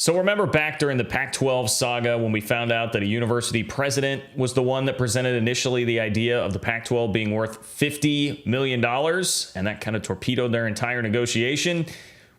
So remember back during the Pac-12 saga when we found out that a university president was the one that presented initially the idea of the Pac-12 being worth $50 million, and that kind of torpedoed their entire negotiation?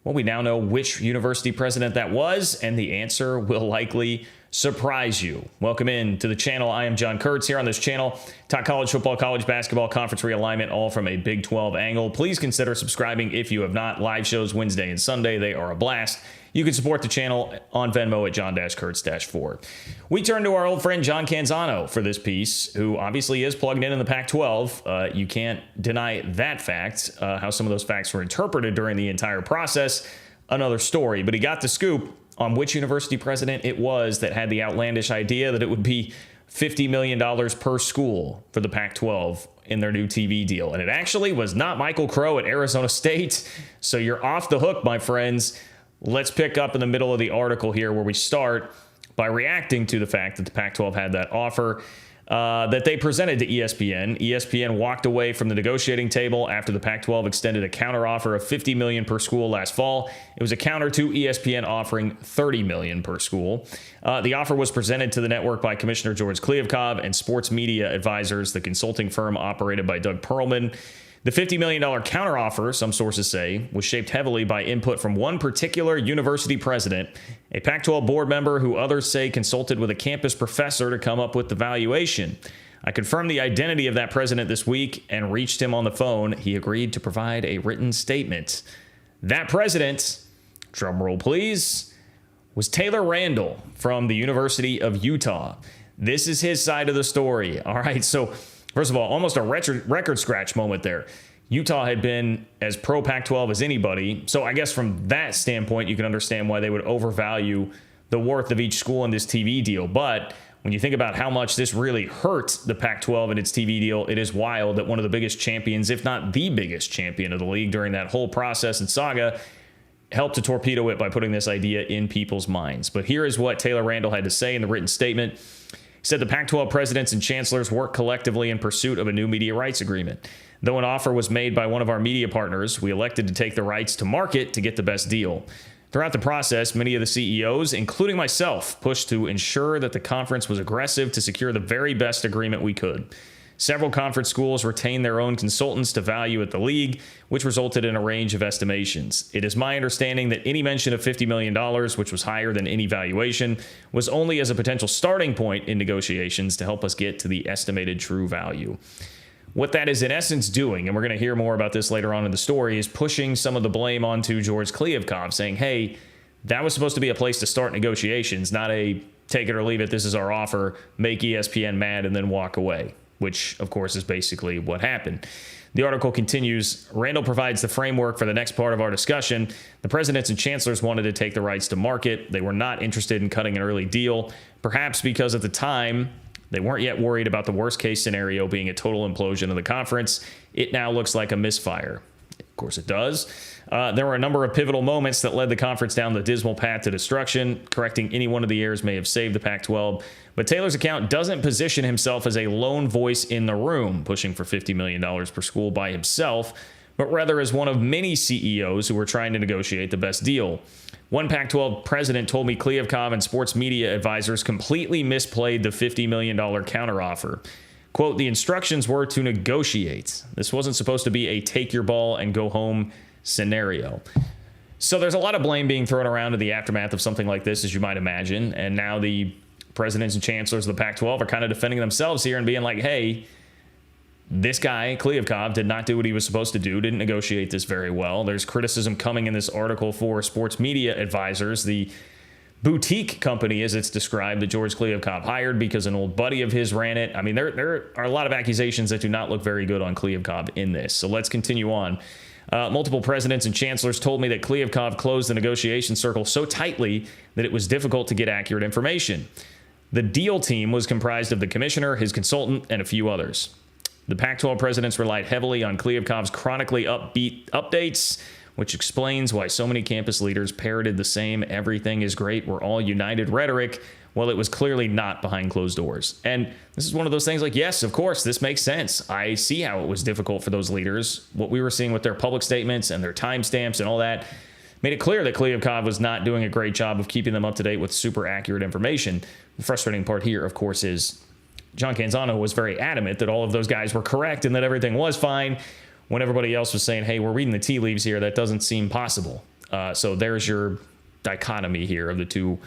Well, we now know which university president that was, and the answer will likely surprise you. Welcome in to the channel. I am John Kurtz. Here on this channel, talk college football, college basketball, conference realignment, all from a Big 12 angle. Please consider subscribing if you have not. Live shows Wednesday and Sunday. They are a blast. You can support the channel on Venmo at John-Kurtz-4. We turn to our old friend John Canzano for this piece, who obviously is plugged in the Pac-12. You can't deny that fact. How some of those facts were interpreted during the entire process, another story. But he got the scoop on which university president it was that had the outlandish idea that it would be $50 million per school for the Pac-12 in their new TV deal. And it actually was not Michael Crow at Arizona State. So you're off the hook, my friends. Let's pick up in the middle of the article here where we start by reacting to the fact that the Pac-12 had that offer that they presented to ESPN. ESPN walked away from the negotiating table after the Pac-12 extended a counteroffer of $50 million per school last fall. It was a counter to ESPN offering $30 million per school. The offer was presented to the network by Commissioner George Kliavkoff and Sports Media Advisors, the consulting firm operated by Doug Perlman. The $50 million counteroffer, some sources say, was shaped heavily by input from one particular university president, a Pac-12 board member who others say consulted with a campus professor to come up with the valuation. I confirmed the identity of that president this week and reached him on the phone. He agreed to provide a written statement. That president, drum roll please, was Taylor Randall from the University of Utah. This is his side of the story. All right, so first of all, almost a record scratch moment there. Utah had been as pro Pac-12 as anybody. So I guess from that standpoint, you can understand why they would overvalue the worth of each school in this TV deal. But when you think about how much this really hurt the Pac-12 in its TV deal, it is wild that one of the biggest champions, if not the biggest champion of the league during that whole process and saga, helped to torpedo it by putting this idea in people's minds. But here is what Taylor Randall had to say in the written statement. He said the Pac-12 presidents and chancellors work collectively in pursuit of a new media rights agreement. Though an offer was made by one of our media partners, we elected to take the rights to market to get the best deal. Throughout the process, many of the CEOs, including myself, pushed to ensure that the conference was aggressive to secure the very best agreement we could. Several conference schools retained their own consultants to value at the league, which resulted in a range of estimations. It is my understanding that any mention of $50 million, which was higher than any valuation, was only as a potential starting point in negotiations to help us get to the estimated true value. What that is in essence doing, and we're going to hear more about this later on in the story, is pushing some of the blame onto George Kliavkoff, saying, hey, that was supposed to be a place to start negotiations, not a take it or leave it, this is our offer, make ESPN mad, and then walk away, which, of course, is basically what happened. The article continues, Randall provides the framework for the next part of our discussion. The presidents and chancellors wanted to take the rights to market. They were not interested in cutting an early deal, perhaps because at the time, they weren't yet worried about the worst-case scenario being a total implosion of the conference. It now looks like a misfire. Of course it does. There were a number of pivotal moments that led the conference down the dismal path to destruction. Correcting any one of the errors may have saved the Pac-12. But Taylor's account doesn't position himself as a lone voice in the room, pushing for $50 million per school by himself, but rather as one of many CEOs who were trying to negotiate the best deal. One Pac-12 president told me Kliavkoff and Sports Media Advisors completely misplayed the $50 million counteroffer. Quote, the instructions were to negotiate. This wasn't supposed to be a take your ball and go home scenario. So there's a lot of blame being thrown around in the aftermath of something like this, as you might imagine. And now the presidents and chancellors of the Pac-12 are kind of defending themselves here and being like, hey, this guy, Kliavkoff, did not do what he was supposed to do, didn't negotiate this very well. There's criticism coming in this article for Sports Media Advisors, the boutique company, as it's described, that George Kliavkoff hired because an old buddy of his ran it. I mean, there are a lot of accusations that do not look very good on Kliavkoff in this. So let's continue on. Multiple presidents and chancellors told me that Kliavkoff closed the negotiation circle so tightly that it was difficult to get accurate information. The deal team was comprised of the commissioner, his consultant, and a few others. The Pac-12 presidents relied heavily on Kliavkoff's chronically upbeat updates, which explains why so many campus leaders parroted the same "everything is great, we're all united" rhetoric, while it was clearly not behind closed doors. And this is one of those things like, yes, of course, this makes sense. I see how it was difficult for those leaders. What we were seeing with their public statements and their timestamps and all that, made it clear that Kliavkov was not doing a great job of keeping them up to date with super accurate information. The frustrating part here, of course, is John Canzano was very adamant that all of those guys were correct and that everything was fine, when everybody else was saying, hey, we're reading the tea leaves here. That doesn't seem possible. So there's your dichotomy here of the two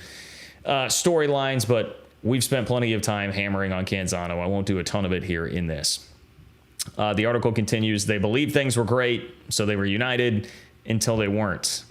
storylines, but we've spent plenty of time hammering on Canzano. I won't do a ton of it here in this. The article continues, they believed things were great, so they were united until they weren't.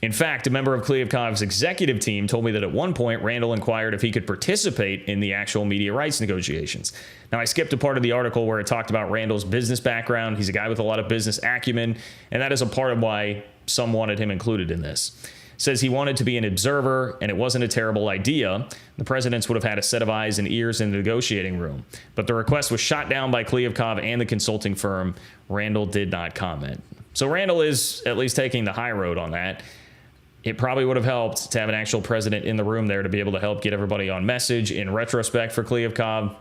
In fact, a member of Kliavkov's executive team told me that at one point, Randall inquired if he could participate in the actual media rights negotiations. Now, I skipped a part of the article where it talked about Randall's business background. He's a guy with a lot of business acumen, and that is a part of why some wanted him included in this. Says he wanted to be an observer, and it wasn't a terrible idea. The presidents would have had a set of eyes and ears in the negotiating room. But the request was shot down by Kliavkov and the consulting firm. Randall did not comment. So Randall is at least taking the high road on that. It probably would have helped to have an actual president in the room there to be able to help get everybody on message. In retrospect for Kliavkov,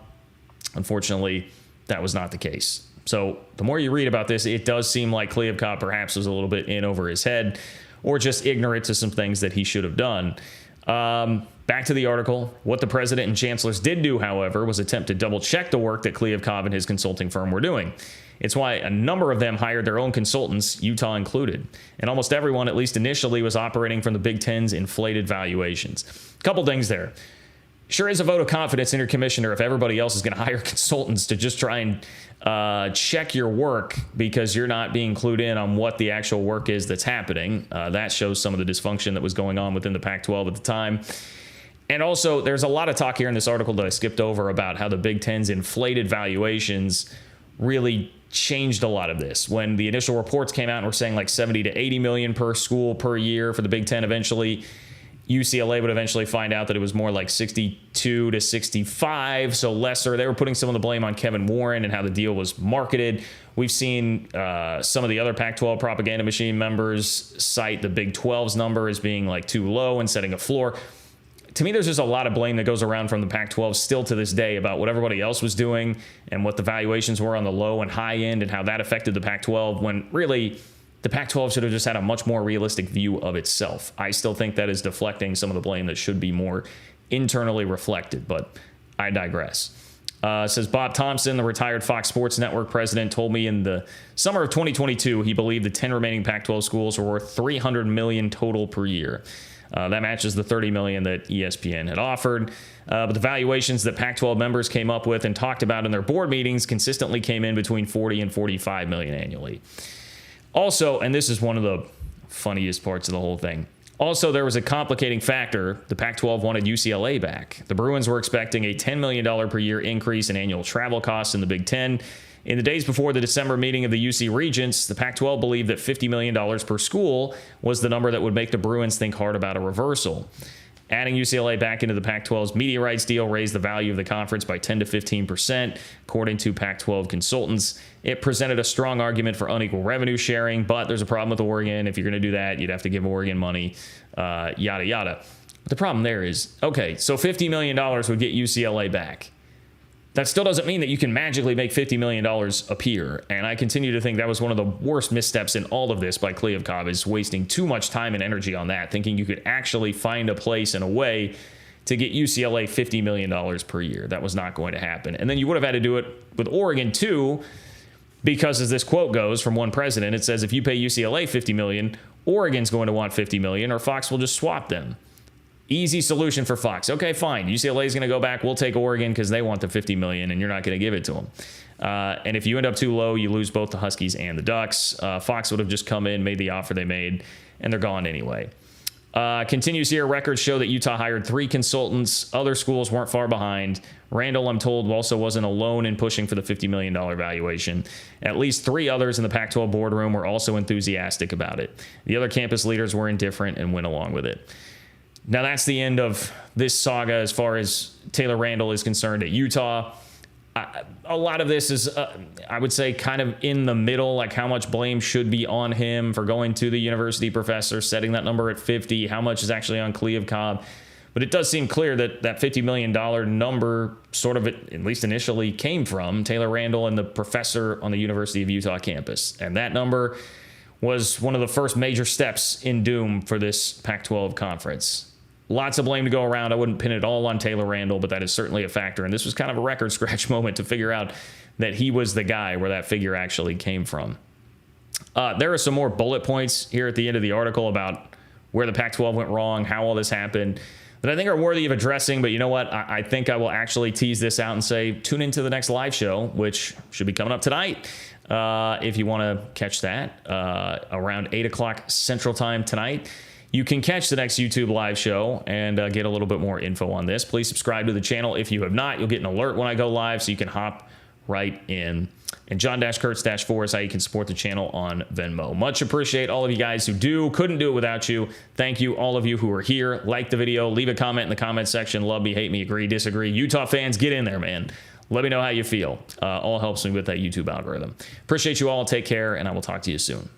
unfortunately, that was not the case. So the more you read about this, it does seem like Kliavkov perhaps was a little bit in over his head, or just ignorant to some things that he should have done. Back to the article. What the president and chancellors did do, however, was attempt to double-check the work that Kliavkov and his consulting firm were doing. It's why a number of them hired their own consultants, Utah included. And almost everyone, at least initially, was operating from the Big Ten's inflated valuations. A couple things there. Sure is a vote of confidence in your commissioner if everybody else is going to hire consultants to just try and check your work because you're not being clued in on what the actual work is that's happening. That shows some of the dysfunction that was going on within the Pac-12 at the time. And also, there's a lot of talk here in this article that I skipped over about how the Big Ten's inflated valuations really changed a lot of this. When the initial reports came out and were saying like 70 to 80 million per school per year for the Big Ten, eventually UCLA would eventually find out that it was more like 62 to 65, so lesser. They were putting some of the blame on Kevin Warren and how the deal was marketed. We've seen some of the other Pac-12 propaganda machine members cite the Big 12's number as being like too low and setting a floor. To me, there's just a lot of blame that goes around from the Pac-12 still to this day about what everybody else was doing and what the valuations were on the low and high end and how that affected the Pac-12, when really the Pac-12 should have just had a much more realistic view of itself. I still think that is deflecting some of the blame that should be more internally reflected, but I digress. Says Bob Thompson, the retired Fox Sports Network president, told me in the summer of 2022 he believed the 10 remaining Pac-12 schools were worth $300 million total per year. That matches the $30 million that ESPN had offered. But the valuations that Pac-12 members came up with and talked about in their board meetings consistently came in between 40 and 45 million annually. Also, and this is one of the funniest parts of the whole thing, also there was a complicating factor. The Pac-12 wanted UCLA back. The Bruins were expecting a $10 million per year increase in annual travel costs in the Big Ten. In the days before the December meeting of the UC Regents, the Pac-12 believed that $50 million per school was the number that would make the Bruins think hard about a reversal. Adding UCLA back into the Pac-12's media rights deal raised the value of the conference by 10 to 15%, according to Pac-12 consultants. It presented a strong argument for unequal revenue sharing, but there's a problem with Oregon. If you're going to do that, you'd have to give Oregon money, yada, yada. But the problem there is, okay, so $50 million would get UCLA back. That still doesn't mean that you can magically make $50 million appear. And I continue to think that was one of the worst missteps in all of this by Kliavkov, is wasting too much time and energy on that, thinking you could actually find a place and a way to get UCLA $50 million per year. That was not going to happen. And then you would have had to do it with Oregon too, because as this quote goes from one president, it says if you pay UCLA $50 million, Oregon's going to want $50 million, or Fox will just swap them. Easy solution for Fox. Okay, fine. UCLA is going to go back. We'll take Oregon because they want the $50 million, and you're not going to give it to them. And if you end up too low, you lose both the Huskies and the Ducks. Fox would have just come in, made the offer they made, and they're gone anyway. Continues here. Records show that Utah hired 3 consultants. Other schools weren't far behind. Randall, I'm told, also wasn't alone in pushing for the $50 million valuation. At least 3 others in the Pac-12 boardroom were also enthusiastic about it. The other campus leaders were indifferent and went along with it. Now, that's the end of this saga as far as Taylor Randall is concerned at Utah. A lot of this is, I would say, kind of in the middle, like how much blame should be on him for going to the university professor, setting that number at 50, how much is actually on Kliavkov. But it does seem clear that that $50 million number sort of, at least initially, came from Taylor Randall and the professor on the University of Utah campus. And that number was one of the first major steps in doom for this Pac-12 conference. Lots of blame to go around. I wouldn't pin it all on Taylor Randall, but that is certainly a factor. And this was kind of a record scratch moment to figure out that he was the guy, where that figure actually came from. There are some more bullet points here at the end of the article about where the Pac-12 went wrong, how all this happened, that I think are worthy of addressing. But you know what? I think I will actually tease this out and say, tune into the next live show, which should be coming up tonight. If you want to catch that around 8 o'clock Central Time tonight, you can catch the next YouTube live show and get a little bit more info on this. Please subscribe to the channel. If you have not, you'll get an alert when I go live, so you can hop right in. And John-Kurtz-4 is how you can support the channel on Venmo. Much appreciate all of you guys who do. Couldn't do it without you. Thank you, all of you who are here. Like the video. Leave a comment in the comment section. Love me, hate me, agree, disagree. Utah fans, get in there, man. Let me know how you feel. All helps me with that YouTube algorithm. Appreciate you all. Take care, and I will talk to you soon.